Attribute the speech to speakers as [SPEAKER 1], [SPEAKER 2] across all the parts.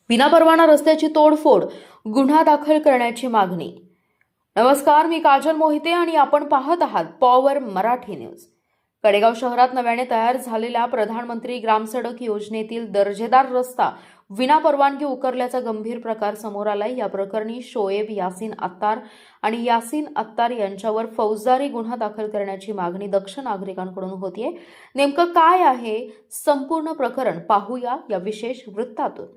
[SPEAKER 1] विनापरवाना रस्त्याची तोडफोड, गुन्हा दाखल करण्याची मागणी। नमस्कार, मी काजल मोहिते आणि आपण पाहत आहात पॉवर मराठी न्यूज। कडेगाव शहरात नव्याने तयार झालेल्या प्रधानमंत्री ग्रामसडक योजनेतील दर्जेदार रस्ता विनापरवानगी उकरल्याचा गंभीर प्रकार समोर आलाय। या प्रकरणी शोएब यासीन अत्तार आणि यासीन अत्तार यांच्यावर फौजदारी गुन्हा दाखल करण्याची मागणी दक्ष नागरिकांकडून होतीये। नेमकं काय आहे संपूर्ण प्रकरण पाहूया या विशेष वृत्तातून।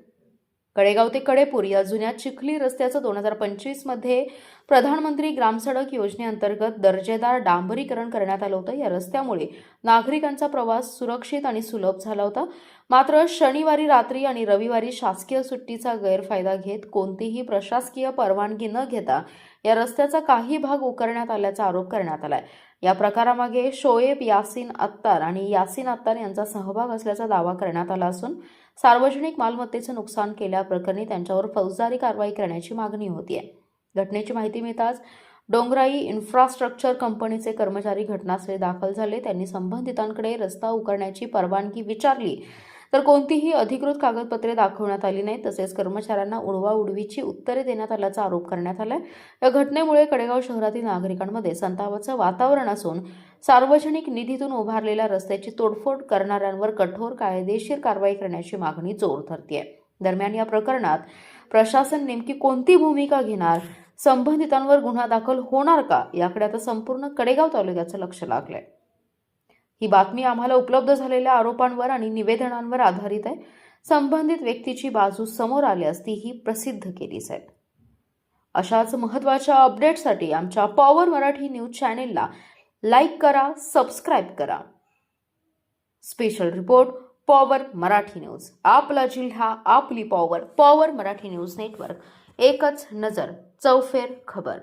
[SPEAKER 1] कडेगाव ते कडेपूर या जुन्या चिखली रस्त्याचं 2025 मध्ये प्रधानमंत्री ग्रामसडक योजनेअंतर्गत दर्जेदार डांबरीकरण करण्यात आलं होतं। या रस्त्यामुळे नागरिकांचा प्रवास सुरक्षित आणि सुलभ झाला होता। मात्र शनिवारी रात्री आणि रविवारी शासकीय सुट्टीचा गैरफायदा घेत कोणतीही प्रशासकीय परवानगी न घेता या रस्त्याचा काही भाग उकरण्यात आल्याचा आरोप करण्यात आलाय। या प्रकारामागे शोएब यासीन अत्तार आणि यासीन अत्तार यांचा सहभाग असल्याचा दावा करण्यात आला असून सार्वजनिक मालमत्तेचं नुकसान केल्याप्रकरणी त्यांच्यावर फौजदारी कारवाई करण्याची मागणी होतीये। घटनेची माहिती मिळताच डोंगराई इन्फ्रास्ट्रक्चर कंपनीचे कर्मचारी घटनास्थळी दाखल झाले। त्यांनी संबंधितांकडे रस्ता उकरण्याची परवानगी विचारली तर कोणतीही अधिकृत कागदपत्रे दाखवण्यात आली नाहीत। तसेच कर्मचाऱ्यांना उडवाउडवीची उत्तरे देण्यात आल्याचा आरोप करण्यात आलाय। या घटनेमुळे कडेगाव शहरातील नागरिकांमध्ये संतापाचं वातावरण असून सार्वजनिक निधीतून उभारलेल्या रस्त्याची तोडफोड करणाऱ्यांवर कठोर कायदेशीर कारवाई करण्याची मागणी जोर धरतेय। दरम्यान या प्रकरणात प्रशासन नेमकी कोणती भूमिका घेणार, संबंधितांवर गुन्हा दाखल होणार का, याकडे आता संपूर्ण कडेगाव तालुक्याचं लक्ष लागलंय। ही बातमी आम्हाला उपलब्ध झालेल्या आरोपांवर आणि निवेदनांवर आधारित आहे। संबंधित व्यक्तीची बाजू समोर आल्यास तीही प्रसिद्ध केली जाईल। अशाच महत्त्वाच्या अपडेटसाठी आमच्या पॉवर मराठी न्यूज चॅनेलला लाईक करा, सबस्क्राईब करा। Special report power Marathi news. आपला जिल्हा, आपली power. Power Marathi news network, एकच नजर, चौफेर खबर।